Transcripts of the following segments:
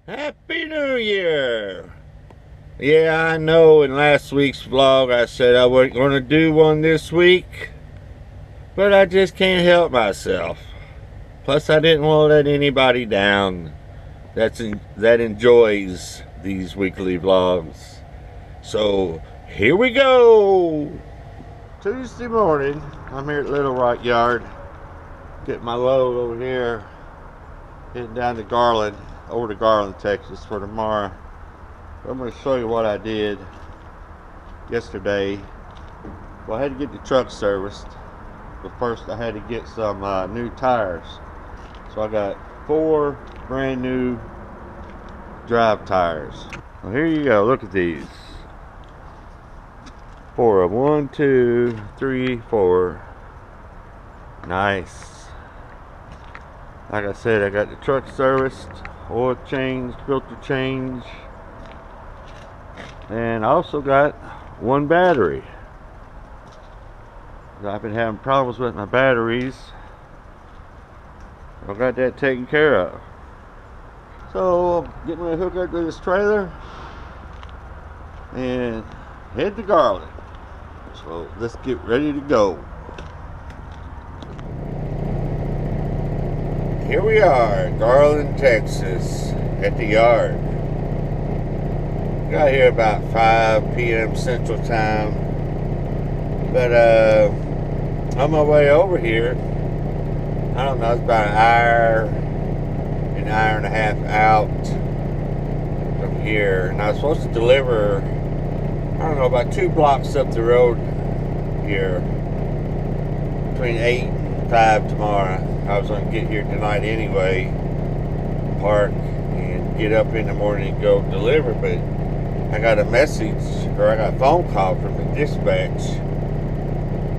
Happy New Year! Yeah, I know in last week's vlog I said I wasn't going to do one this week, but I just can't help myself. Plus, I didn't want to let anybody down that enjoys these weekly vlogs. So, here we go! Tuesday morning, I'm here at Little Rock Yard, getting my load over here, heading down to Garland, over to Garland, Texas for tomorrow. I'm going to show you what I did yesterday. Well, I had to get the truck serviced, but first I had to get some new tires. So I got 4 brand new drive tires. Well, here you go. Look at these. 4 of 1, 2, 3, 4. Nice. Like I said, I got the truck serviced, oil changed, filter change, and I also got 1 battery. I've been having problems with my batteries. I got that taken care of. So I'm getting ready to hook up to this trailer and head to Garland. So let's get ready to go. Here we are, Garland, Texas, at the yard. Got here about 5 p.m. Central Time. But on my way over here, I don't know, it's about an hour and a half out from here. And I was supposed to deliver, I don't know, about 2 blocks up the road here, between 8 and 5 tomorrow. I was going to get here tonight anyway, park, and get up in the morning and go deliver, but I got a message, or I got a phone call from the dispatch,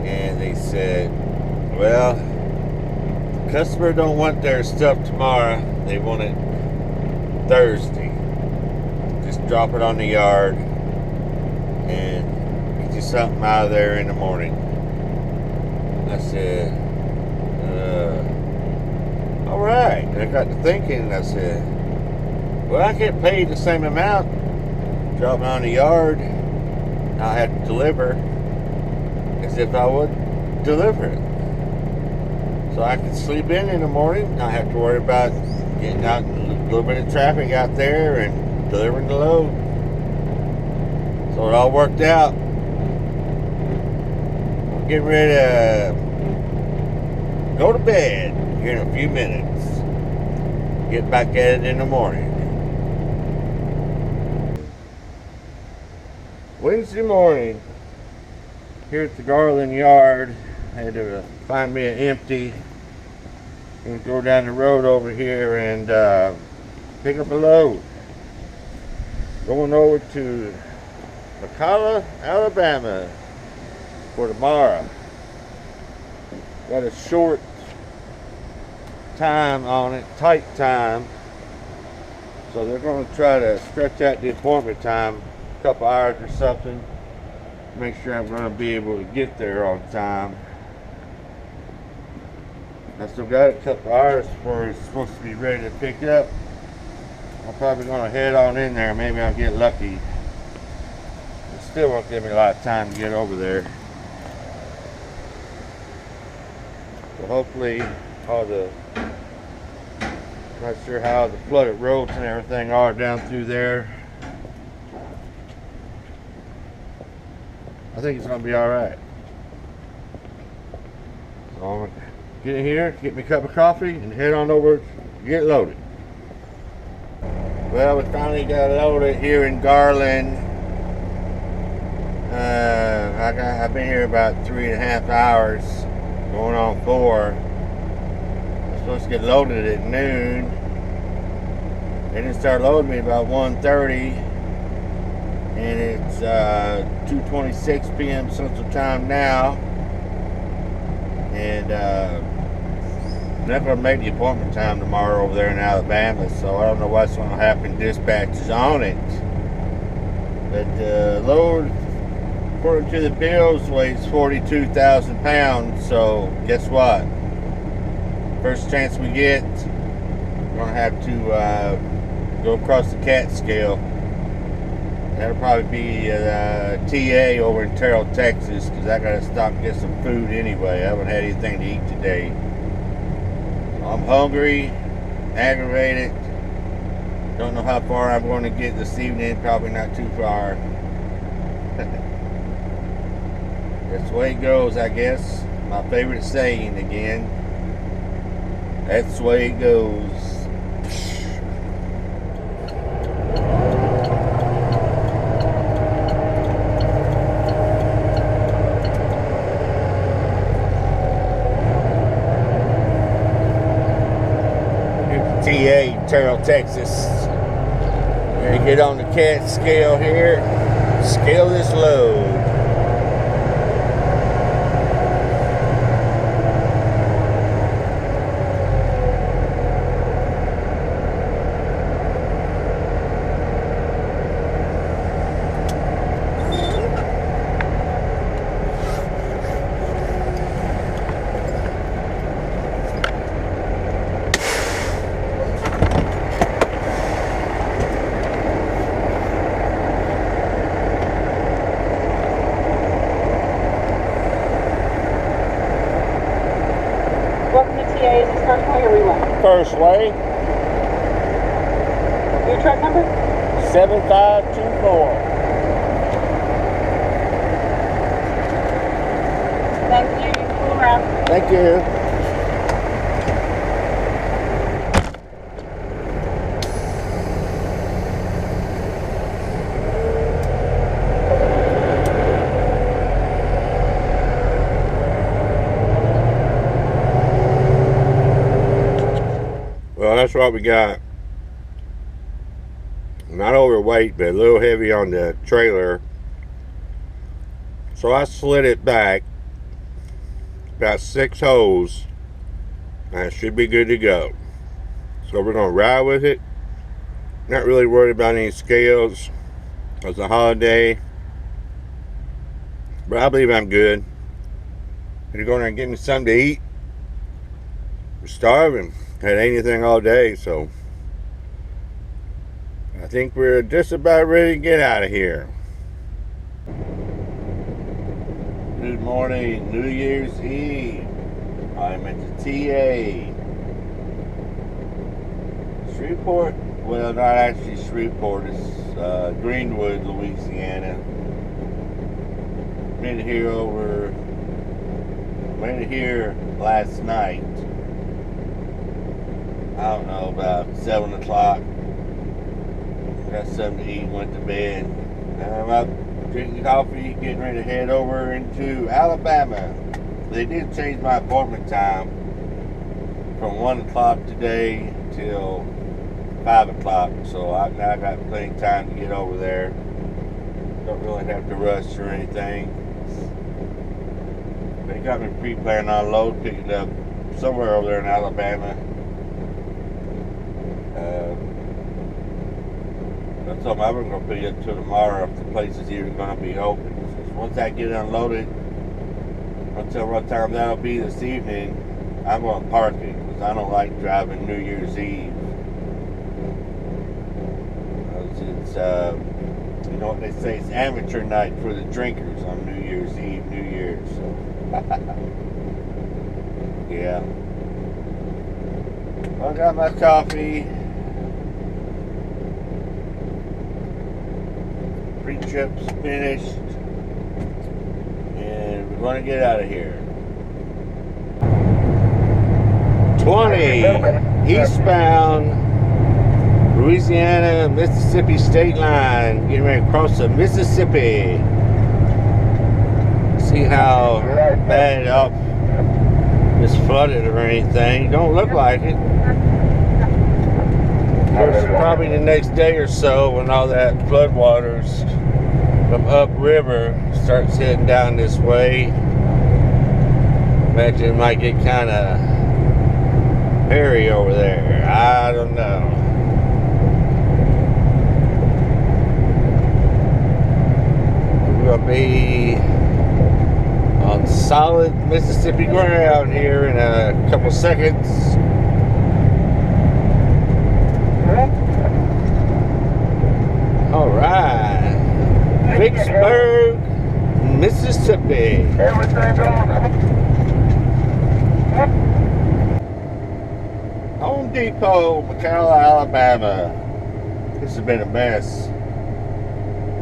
and they said, well, the customer don't want their stuff tomorrow, they want it Thursday. Just drop it on the yard and get you something out of there in the morning. I said, alright. And I got to thinking, and I said, well, I get paid the same amount dropping on the yard, I have to deliver as if I would deliver it. So I can sleep in the morning, not have to worry about getting out in a little bit of traffic out there and delivering the load. So it all worked out. I'm getting ready to go to bed here in a few minutes. Get back at it in the morning. Wednesday morning, here at the Garland yard, I had to find me an empty and go down the road over here and pick up a load. Going over to McCalla, Alabama for tomorrow. Got a short time on it, tight time. So they're going to try to stretch out the appointment time a couple hours or something. Make sure I'm going to be able to get there on time. I still got a couple hours before it's supposed to be ready to pick up. I'm probably going to head on in there. Maybe I'll get lucky. It still won't give me a lot of time to get over there. So hopefully all the, not sure how the flooded roads and everything are down through there. I think it's going to be alright. So I'm going to get in here, get me a cup of coffee, and head on over to get loaded. Well, we finally got loaded here in Garland. I've been here about 3.5 hours, going on 4. I'm supposed to get loaded at noon. They didn't start loading me about 1:30, and it's 2:26 p.m. Central Time now. And I'm not going to make the appointment time tomorrow over there in Alabama, so I don't know what's going to happen. Dispatch is on it. But the load, according to the bills, weighs 42,000 pounds, so guess what? First chance we get, we're going to have to go across the Catskill. That'll probably be TA over in Terrell, Texas, because I gotta stop and get some food anyway. I haven't had anything to eat today. I'm hungry, aggravated. Don't know how far I'm going to get this evening. Probably not too far. That's the way it goes, I guess. My favorite saying again. That's the way it goes. TA, Terrell, Texas. We're gonna get on the Catskill here. Scale this load. First way. Your truck number? 7524. Thank you. You can pull around. Thank you. Well, that's what we got. Not overweight, but a little heavy on the trailer. So I slid it back about 6 holes, and it should be good to go. So we're going to ride with it. Not really worried about any scales. It's a holiday. But I believe I'm good. Gonna go in there and get me something to eat. We're starving. Had anything all day, so I think we're just about ready to get out of here. Good morning, New Year's Eve. I'm at the TA. Shreveport, well, not actually Shreveport, it's Greenwood, Louisiana. Been here last night. I don't know, about 7 o'clock. Got something to eat, went to bed. I'm up drinking coffee, getting ready to head over into Alabama. They did change my appointment time from 1 o'clock today till 5 o'clock. So I now got plenty of time to get over there. Don't really have to rush or anything. They got me pre-planned on load, picking up somewhere over there in Alabama. I told them I wasn't going to pick it up till tomorrow if the place is even going to be open. So once I get unloaded, until what time that'll be this evening, I'm going to park it because I don't like driving New Year's Eve. It's you know what they say, it's amateur night for the drinkers on New Year's Eve, New Year's. So. Yeah. I got my coffee. Pre-trip's finished. And we're going to get out of here. 20 eastbound Louisiana, Mississippi state line. Getting ready to cross the Mississippi. See how bad up it's flooded or anything. Don't look like it. There's probably the next day or so when all that floodwaters from upriver starts heading down this way. Imagine it might get kind of hairy over there. I don't know. We're going to be on solid Mississippi ground here in a couple seconds. Everything going. Home Depot, McCalla, Alabama. This has been a mess.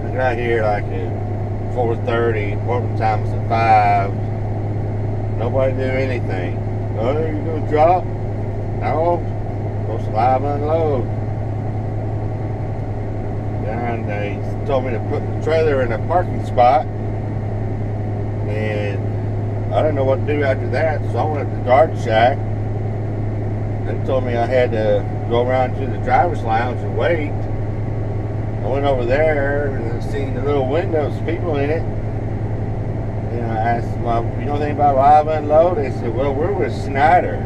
I got here like at 4:30. Appointment time was at 5. Nobody knew anything. Oh, you gonna drop? No. Supposed to live unload. And they told me to put the trailer in a parking spot. And I didn't know what to do after that, so I went to the guard shack. They told me I had to go around to the driver's lounge and wait. I went over there and I seen the little windows, people in it. And I asked them, well, you know anything about live unload? They said, well, we're with Snyder.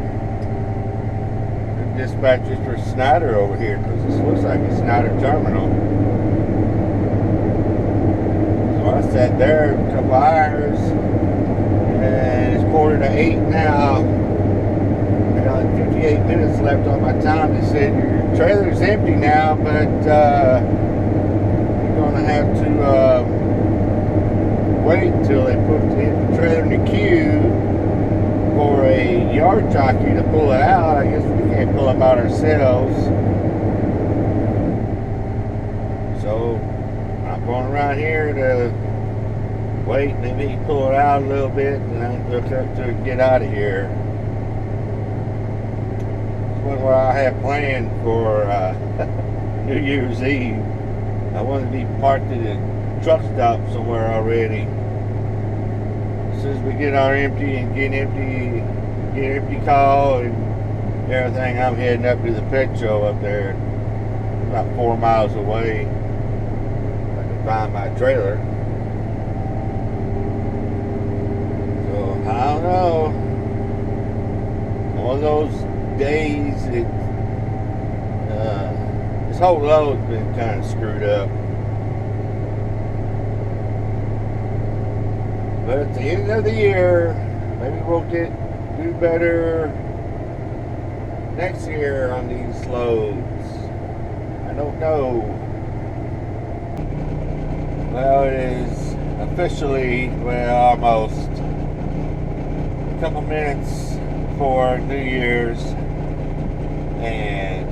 The dispatchers for Snyder over here, because this looks like a Snyder terminal. So I sat there a couple hours, and it's 7:45 now. I got like 58 minutes left on my time. They said, your trailer's empty now, but you're going to have to wait until they put the trailer in the queue for a yard jockey to pull it out. I guess we can't pull them out ourselves. So I'm going around here to wait, maybe pull it out a little bit, and then look up to get out of here. What I had planned for New Year's Eve. I wanted to be parked at a truck stop somewhere already. As soon as we get our empty call and everything, I'm heading up to the Petro up there. About 4 miles away. I can find my trailer. So I don't know. One of those days this whole load's been kind of screwed up, but at the end of the year maybe we'll do better next year on these loads. I don't know. Well, it is officially, well, almost a couple minutes before New Year's, and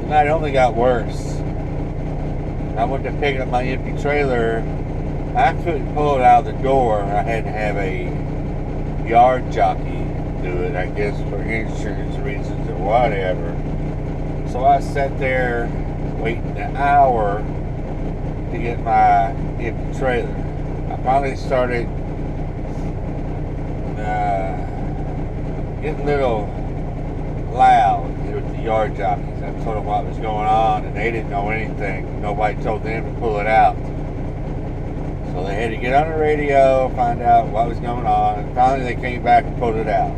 the night only got worse. I went to pick up my empty trailer. I couldn't pull it out of the door. I had to have a yard jockey do it, I guess for insurance reasons or whatever. So I sat there waiting an hour to get my empty trailer. I finally started getting a little loud with the yard jockeys. I told them what was going on, and they didn't know anything. Nobody told them to pull it out. So they had to get on the radio, find out what was going on, and finally they came back and pulled it out.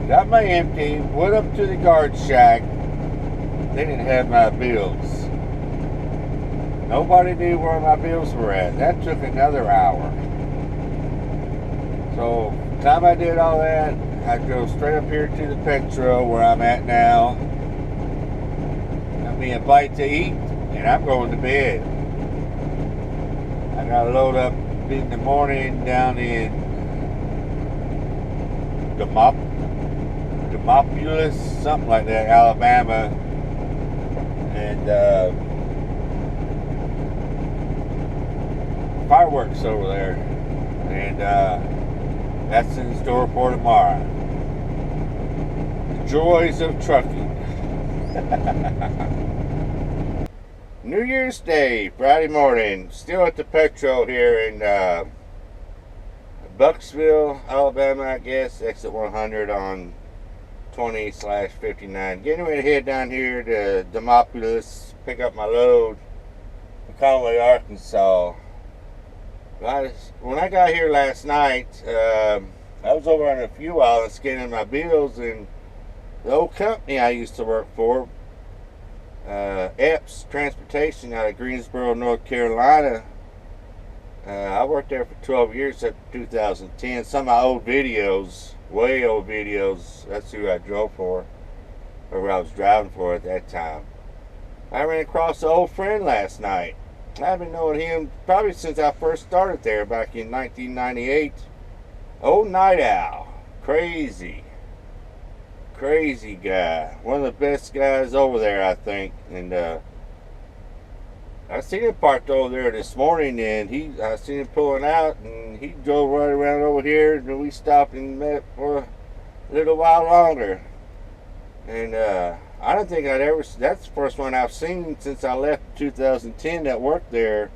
Got my empty, went up to the guard shack. They didn't have my bills. Nobody knew where my bills were at. That took another hour. So, by the time I did all that, I drove straight up here to the Petro where I'm at now. Got me a bite to eat, and I'm going to bed. I got to load up in the morning down in Demopolis, something like that, Alabama. And fireworks over there. And that's in store for tomorrow. The joys of trucking. New Year's Day, Friday morning. Still at the Petro here in Bucksville, Alabama, I guess. Exit 100 on 20/59. Getting ready to head down here to Demopolis, pick up my load in Conway, Arkansas. When I got here last night, I was over on a fuel island scanning my bills, and the old company I used to work for, Epps Transportation out of Greensboro, North Carolina. I worked there for 12 years up to 2010. Some of my old videos, way old videos, that's who I drove for, or who I was driving for at that time. I ran across an old friend last night. I've been knowing him probably since I first started there back in 1998. Old Night Owl. Crazy guy. One of the best guys over there, I think. And I seen him parked over there this morning, and I seen him pulling out, and he drove right around over here, and we stopped and met for a little while longer. And I don't think that's the first one I've seen since I left in 2010 that worked there,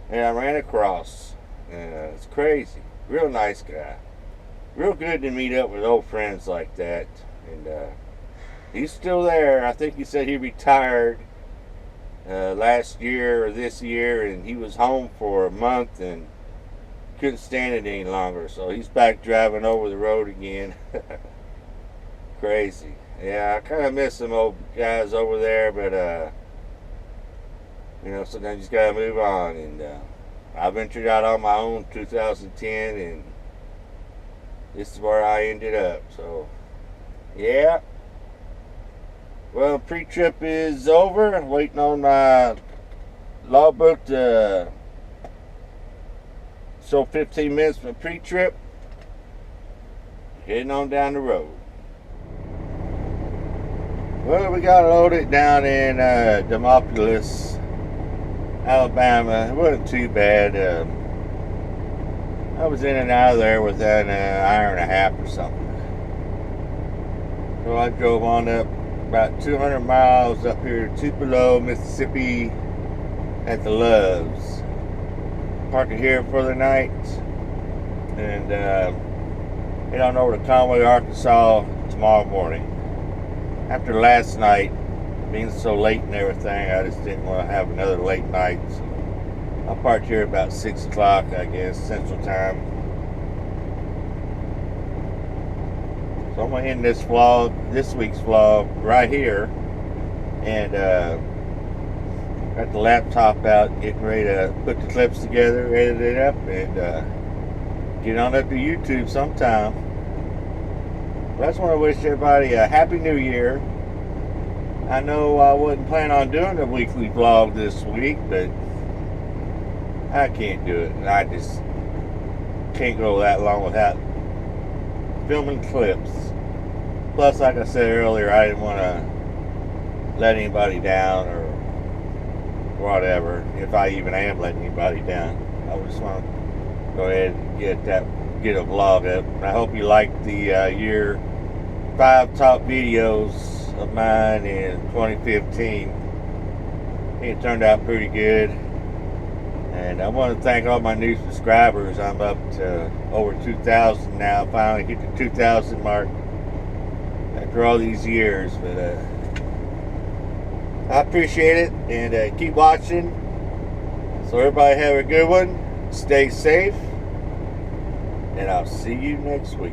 and I ran across. It's crazy. Real nice guy. Real good to meet up with old friends like that. And he's still there. I think he said he retired last year or this year, and he was home for a month and couldn't stand it any longer. So he's back driving over the road again. Crazy. Yeah, I kind of miss some old guys over there, but sometimes you just gotta move on. And I ventured out on my own 2010, and this is where I ended up. So, yeah. Well, pre-trip is over. I'm waiting on my logbook to show 15 minutes for pre-trip. Heading on down the road. Well, we got loaded down in Demopolis, Alabama. It wasn't too bad. I was in and out of there within an hour and a half or something. So I drove on up about 200 miles up here to Tupelo, Mississippi at the Loves. Parked here for the night and head on over to Conway, Arkansas tomorrow morning. After last night being so late and everything, I just didn't want to have another late night. So I parked here about 6 o'clock, I guess, Central Time. So I'm going to end this week's vlog right here. And got the laptop out, getting ready to put the clips together, edit it up, and get on up to YouTube sometime. I just want to wish everybody a Happy New Year. I know I wasn't planning on doing a weekly vlog this week, but I can't do it. And I just can't go that long without filming clips. Plus, like I said earlier, I didn't want to let anybody down or whatever, if I even am letting anybody down. I just want to go ahead and get a vlog up. And I hope you liked the year 5 top videos of mine in 2015. I think it turned out pretty good. And I want to thank all my new subscribers. I'm up to over 2,000 now. Finally hit the 2,000 mark after all these years. But I appreciate it, and keep watching. So everybody have a good one. Stay safe. And I'll see you next week.